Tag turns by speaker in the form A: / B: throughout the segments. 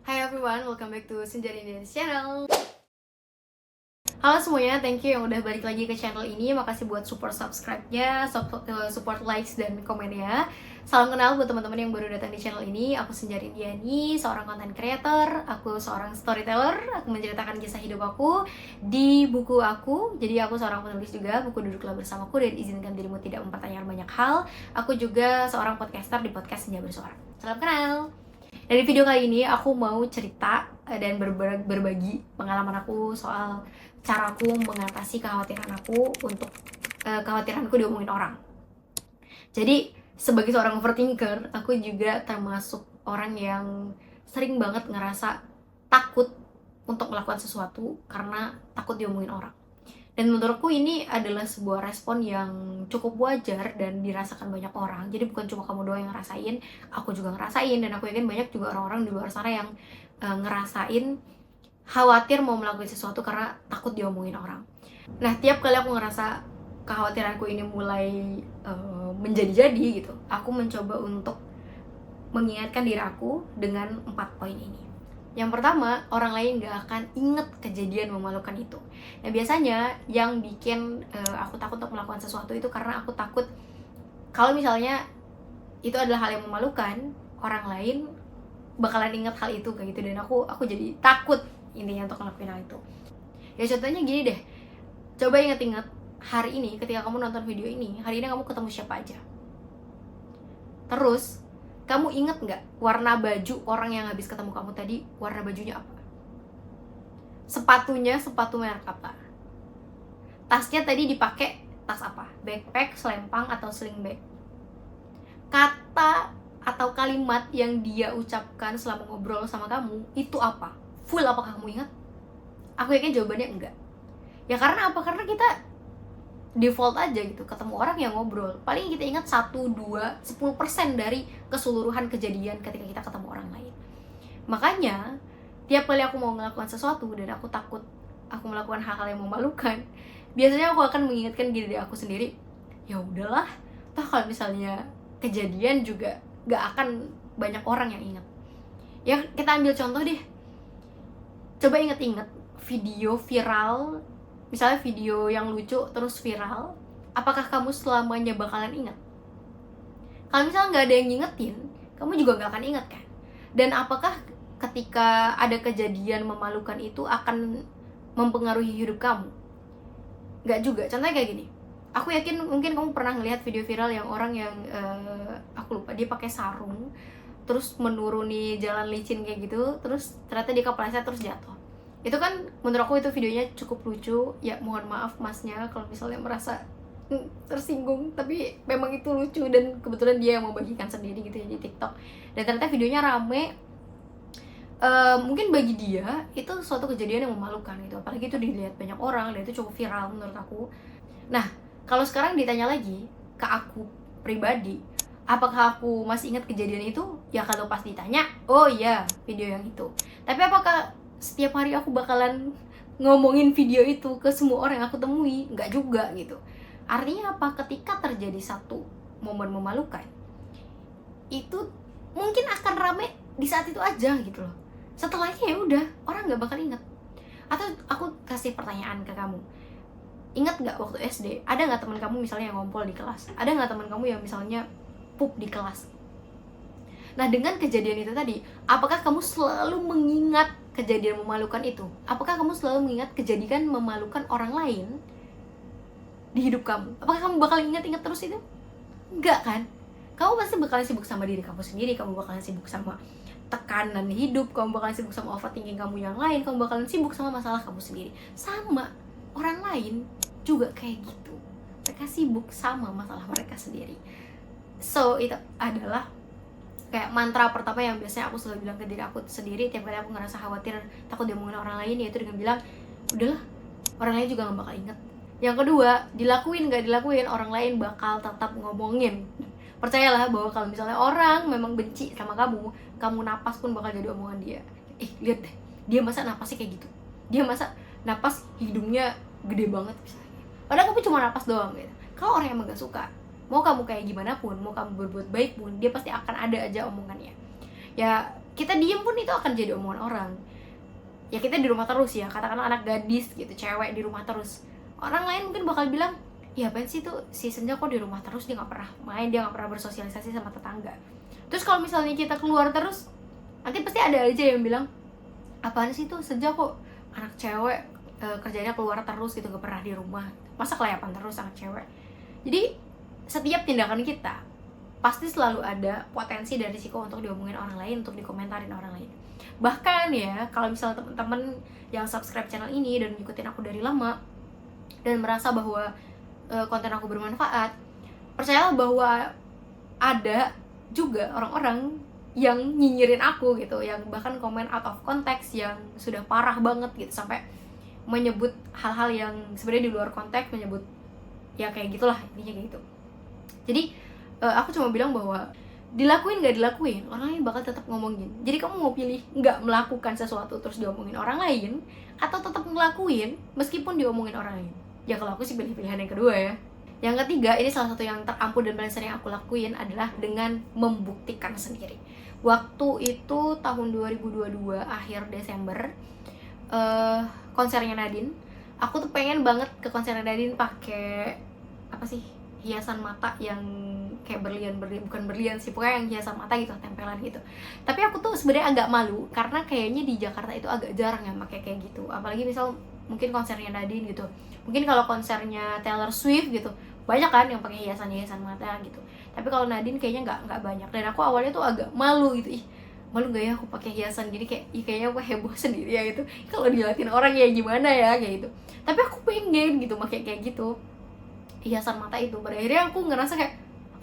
A: Hi everyone, welcome back to Senjari Dance Channel. Halo semuanya, thank you yang udah balik lagi ke channel ini. Makasih buat support subscribe-nya, support likes dan komennya. Salam kenal buat teman-teman yang baru datang di channel ini. Aku Senjari Diani, seorang content creator, aku seorang storyteller. Aku menceritakan kisah hidup aku di buku aku. Jadi aku seorang penulis juga, buku Duduklah Bersamaku dan Izinkan Dirimu Tidak Mempertanyakan Banyak Hal. Aku juga seorang podcaster di podcast Senja Bersuara. Salam kenal. Dari video kali ini aku mau cerita dan berbagi pengalaman aku soal cara aku mengatasi kekhawatiran aku untuk kekhawatiranku diomongin orang. Jadi sebagai seorang overthinker, aku juga termasuk orang yang sering banget ngerasa takut untuk melakukan sesuatu karena takut diomongin orang. Dan menurutku ini adalah sebuah respon yang cukup wajar dan dirasakan banyak orang. Jadi bukan cuma kamu doang yang ngerasain, aku juga ngerasain. Dan aku yakin banyak juga orang-orang di luar sana yang ngerasain khawatir mau melakukan sesuatu karena takut diomongin orang. Nah, tiap kali aku ngerasa kekhawatiranku ini mulai menjadi-jadi gitu, aku mencoba untuk mengingatkan diri aku dengan 4 poin ini. Yang pertama, orang lain gak akan inget kejadian memalukan itu. Nah, biasanya yang bikin aku takut untuk melakukan sesuatu itu karena aku takut kalau misalnya itu adalah hal yang memalukan, orang lain bakalan inget hal itu kayak gitu, dan aku jadi takut intinya untuk ngelakuin hal itu. Ya contohnya gini deh, coba inget-inget hari ini ketika kamu nonton video ini, hari ini kamu ketemu siapa aja. Terus kamu inget nggak warna baju orang yang habis ketemu kamu tadi, warna bajunya apa? Sepatunya sepatu merek apa? Tasnya tadi dipakai tas apa? Backpack, selempang, atau sling bag? Kata atau kalimat yang dia ucapkan selama ngobrol sama kamu itu apa? Full apakah kamu ingat? Aku yakin jawabannya enggak. Ya karena apa? Karena kita default aja gitu, ketemu orang yang ngobrol paling kita ingat 1, 2, 10% dari keseluruhan kejadian ketika kita ketemu orang lain. Makanya tiap kali aku mau melakukan sesuatu dan aku takut aku melakukan hal-hal yang memalukan, biasanya aku akan mengingatkan diri aku sendiri, ya udahlah, toh kalau misalnya kejadian juga gak akan banyak orang yang ingat. Ya kita ambil contoh deh, coba inget-inget video viral, misalnya video yang lucu terus viral, apakah kamu selamanya bakalan ingat? Kalau misalnya nggak ada yang ngingetin, kamu juga nggak akan ingat kan? Dan apakah ketika ada kejadian memalukan itu akan mempengaruhi hidup kamu? Nggak juga. Contohnya kayak gini, aku yakin mungkin kamu pernah ngelihat video viral yang orang yang aku lupa, dia pakai sarung terus menuruni jalan licin kayak gitu, terus ternyata dia kepleset terus jatuh. Itu kan menurut aku itu videonya cukup lucu. Ya mohon maaf masnya kalau misalnya merasa tersinggung, tapi memang itu lucu dan kebetulan dia yang membagikan sendiri gitu ya di TikTok. Dan ternyata videonya rame. Mungkin bagi dia itu suatu kejadian yang memalukan gitu, apalagi itu dilihat banyak orang dan itu cukup viral menurut aku. Nah, kalau sekarang ditanya lagi ke aku pribadi, apakah aku masih ingat kejadian itu? Ya kalau pas ditanya, oh iya video yang itu. Tapi apakah setiap hari aku bakalan ngomongin video itu ke semua orang yang aku temui? Enggak juga gitu. Artinya apa? Ketika terjadi satu momen memalukan, itu mungkin akan rame di saat itu aja gitu loh. Setelahnya ya udah, orang nggak bakal inget. Atau aku kasih pertanyaan ke kamu, ingat nggak waktu SD, ada nggak teman kamu misalnya yang ngompol di kelas? Ada nggak teman kamu yang misalnya pup di kelas? Nah, dengan kejadian itu tadi, apakah kamu selalu mengingat kejadian memalukan itu? Apakah kamu selalu mengingat kejadian memalukan orang lain di hidup kamu? Apakah kamu bakal ingat-ingat terus itu? Enggak kan? Kamu pasti bakalan sibuk sama diri kamu sendiri, kamu bakalan sibuk sama tekanan hidup, kamu bakalan sibuk sama overthinking kamu yang lain, kamu bakalan sibuk sama masalah kamu sendiri. Sama orang lain juga kayak gitu, mereka sibuk sama masalah mereka sendiri. So itu adalah kayak mantra pertama yang biasanya aku selalu bilang ke diri aku sendiri tiap kali aku ngerasa khawatir takut diomongin orang lain, yaitu dengan bilang, udahlah, orang lain juga gak bakal inget. Yang kedua, dilakuin gak dilakuin, orang lain bakal tetap ngomongin. Percayalah bahwa kalau misalnya orang memang benci sama kamu napas pun bakal jadi omongan dia. Lihat deh, dia masa napasnya kayak gitu, dia masa napas hidungnya gede banget misalnya, padahal kamu cuma napas doang gitu. Kalau orang emang gak suka, mau kamu kayak gimana pun, mau kamu berbuat baik pun, dia pasti akan ada aja omongannya. Ya kita diem pun itu akan jadi omongan orang. Ya kita di rumah terus ya, katakanlah anak gadis gitu, cewek di rumah terus, orang lain mungkin bakal bilang, ya apaan sih tuh si Senja kok di rumah terus, dia nggak pernah main, dia nggak pernah bersosialisasi sama tetangga. Terus kalau misalnya kita keluar terus, nanti pasti ada aja yang bilang, apaan sih tuh Senja kok anak cewek kerjanya keluar terus gitu, gak pernah di rumah, masa kelayapan terus anak cewek. Jadi setiap tindakan kita pasti selalu ada potensi dan risiko untuk diomongin orang lain, untuk dikomentarin orang lain. Bahkan ya, kalau misalnya teman-teman yang subscribe channel ini dan ngikutin aku dari lama dan merasa bahwa konten aku bermanfaat, percayalah bahwa ada juga orang-orang yang nyinyirin aku gitu, yang bahkan komen out of context yang sudah parah banget gitu, sampai menyebut hal-hal yang sebenarnya di luar konteks, menyebut ya kayak gitulah, intinya kayak gitu. Jadi aku cuma bilang bahwa dilakuin gak dilakuin, orang lain bakal tetap ngomongin. Jadi kamu mau pilih gak melakukan sesuatu terus diomongin orang lain, atau tetap ngelakuin meskipun diomongin orang lain? Ya kalau aku sih pilih pilihan yang kedua ya. Yang ketiga, ini salah satu yang terampuh dan paling sering aku lakuin adalah dengan membuktikan sendiri. Waktu itu tahun 2022 akhir Desember, konsernya Nadine. Aku tuh pengen banget ke konsernya Nadine pakai apa sih, hiasan mata yang kayak berlian, bukan berlian sih, pokoknya yang hiasan mata gitu, tempelan gitu. Tapi aku tuh sebenarnya agak malu karena kayaknya di Jakarta itu agak jarang yang pakai kayak gitu. Apalagi misal mungkin konsernya Nadine gitu. Mungkin kalau konsernya Taylor Swift gitu, banyak kan yang pakai hiasan mata gitu. Tapi kalau Nadine kayaknya nggak banyak. Dan aku awalnya tuh agak malu gitu. Ih, malu gak ya aku pakai hiasan gini, kayak kayaknya aku heboh sendiri ya gitu. Kalau diliatin orang ya gimana ya kayak gitu. Tapi aku pengen gitu pakai kayak gitu, hiasan mata itu. Pada akhirnya aku ngerasa kayak,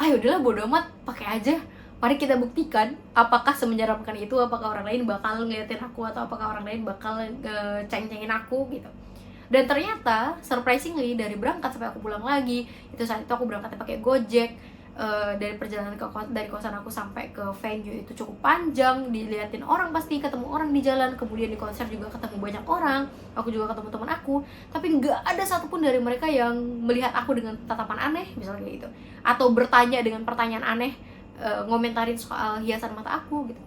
A: ayo udahlah bodo amat, pakai aja. Mari kita buktikan apakah semenyeramkan itu, apakah orang lain bakal ngeliatin aku, atau apakah orang lain bakal ceng-cengin aku gitu. Dan ternyata surprisingly dari berangkat sampai aku pulang lagi, itu saat itu aku berangkatnya pakai Gojek, dari perjalanan dari kosan aku sampai ke venue itu cukup panjang, diliatin orang, pasti ketemu orang di jalan, kemudian di konser juga ketemu banyak orang, aku juga ketemu teman aku, tapi nggak ada satupun dari mereka yang melihat aku dengan tatapan aneh misalnya kayak gitu, atau bertanya dengan pertanyaan aneh, ngomentarin soal hiasan mata aku gitu.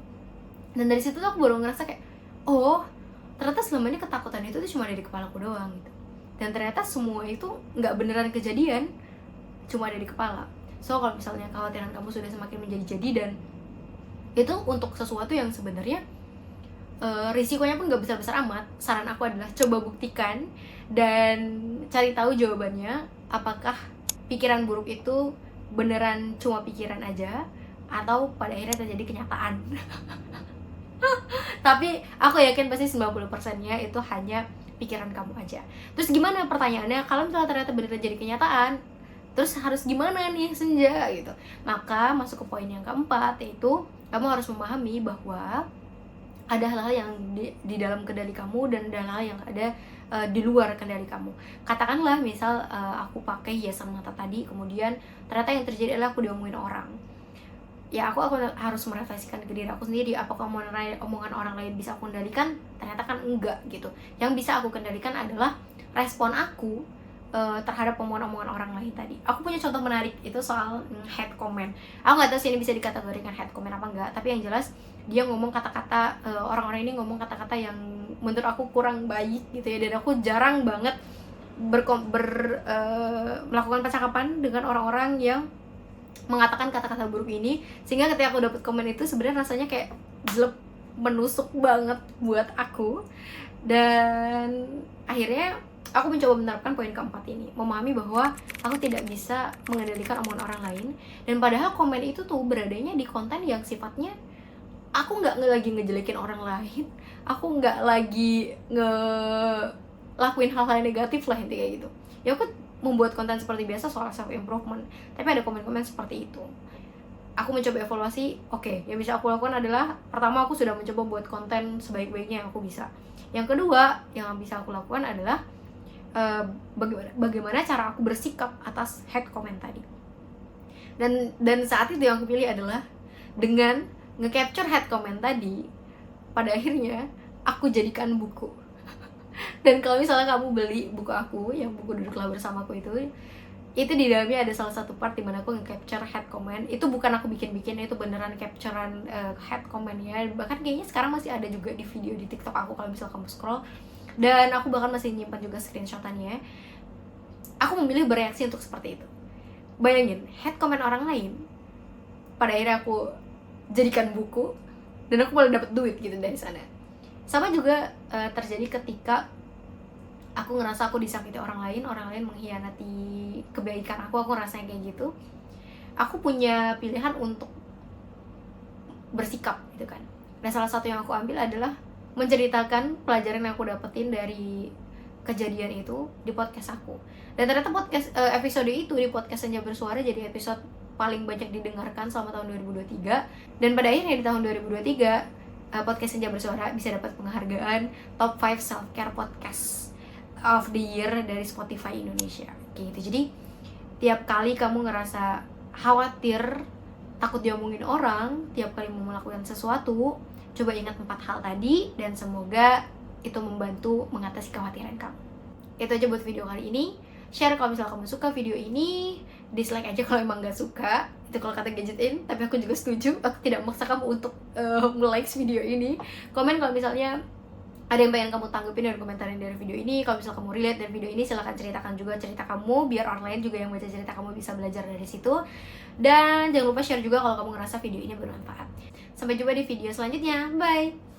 A: Dan dari situ tuh aku baru ngerasa kayak, oh ternyata selama ini ketakutan itu tuh cuma ada di kepalaku doang gitu, dan ternyata semua itu nggak beneran kejadian, cuma ada di kepala. So kalau misalnya kekhawatiran kamu sudah semakin menjadi-jadi, dan itu untuk sesuatu yang sebenarnya risikonya pun gak besar-besar amat, saran aku adalah coba buktikan dan cari tahu jawabannya, apakah pikiran buruk itu beneran cuma pikiran aja atau pada akhirnya terjadi kenyataan. Tapi aku yakin pasti 90%-nya itu hanya pikiran kamu aja. Terus gimana pertanyaannya, kalau misalnya ternyata beneran jadi kenyataan, terus harus gimana nih Senja gitu? Maka masuk ke poin yang keempat, yaitu kamu harus memahami bahwa ada hal-hal yang di dalam kendali kamu dan ada hal-hal yang ada di luar kendali kamu. Katakanlah misal aku pakai hiasan mata tadi, kemudian ternyata yang terjadi adalah aku diomongin orang. Ya aku harus merefleksikan ke diri aku sendiri, apakah omongan orang lain bisa aku kendalikan? Ternyata kan enggak gitu. Yang bisa aku kendalikan adalah respon aku terhadap omongan-omongan orang lain tadi. Aku punya contoh menarik itu soal hate comment. Aku nggak tahu sih ini bisa dikategorikan hate comment apa enggak, tapi yang jelas dia ngomong kata-kata, orang-orang ini ngomong kata-kata yang menurut aku kurang baik gitu ya, dan aku jarang banget melakukan percakapan dengan orang-orang yang mengatakan kata-kata buruk ini, sehingga ketika aku dapat komen itu sebenarnya rasanya kayak jelek, menusuk banget buat aku. Dan akhirnya aku mencoba menerapkan poin keempat ini, memahami bahwa aku tidak bisa mengendalikan omongan orang lain, dan padahal komen itu tuh beradanya di konten yang sifatnya aku nggak lagi ngejelekin orang lain, aku nggak lagi ngelakuin hal-hal negatif lah intinya gitu. Ya aku membuat konten seperti biasa soal self improvement, tapi ada komen-komen seperti itu. Aku mencoba evaluasi, oke, yang bisa aku lakukan adalah, pertama aku sudah mencoba buat konten sebaik-baiknya yang aku bisa. Yang kedua yang bisa aku lakukan adalah bagaimana cara aku bersikap atas hate comment tadi. Dan saat itu yang aku pilih adalah dengan nge-capture hate comment tadi, pada akhirnya aku jadikan buku. Dan kalau misalnya kamu beli buku aku, yang buku Duduklah Bersamaku itu, itu di dalamnya ada salah satu part dimana aku nge-capture head comment. Itu bukan aku bikin-bikin, itu beneran capturean head commentnya. Bahkan kayaknya sekarang masih ada juga di video di TikTok aku kalau misal kamu scroll. Dan aku bahkan masih nyimpan juga screenshotannya. Aku memilih bereaksi untuk seperti itu. Bayangin, head comment orang lain pada akhirnya aku jadikan buku dan aku malah dapat duit gitu dari sana. Sama juga terjadi ketika aku ngerasa aku disakiti orang lain mengkhianati kebaikan aku rasanya kayak gitu. Aku punya pilihan untuk bersikap gitu kan. Dan salah satu yang aku ambil adalah menceritakan pelajaran yang aku dapetin dari kejadian itu di podcast aku. Dan ternyata podcast episode itu di podcast Senja Bersuara jadi episode paling banyak didengarkan selama tahun 2023. Dan pada akhirnya di tahun 2023 podcast Senja Bersuara bisa dapat penghargaan top 5 self care podcast of the year dari Spotify Indonesia kayak gitu. Jadi tiap kali kamu ngerasa khawatir, takut diomongin orang, tiap kali mau melakukan sesuatu, coba ingat 4 hal tadi dan semoga itu membantu mengatasi kekhawatiran kamu. Itu aja buat video kali ini. Share kalau misalnya kamu suka video ini, dislike aja kalau emang gak suka. Itu kalau kata Gadgetin, tapi aku juga setuju. Aku tidak memaksa kamu untuk nge-like video ini. Komen kalau misalnya ada yang pengen kamu tanggepin dan komentarin dari video ini. Kalau misalnya kamu relate dari video ini, silahkan ceritakan juga cerita kamu, biar orang lain juga yang baca cerita kamu bisa belajar dari situ. Dan jangan lupa share juga kalau kamu ngerasa video ini bermanfaat. Sampai jumpa di video selanjutnya, bye!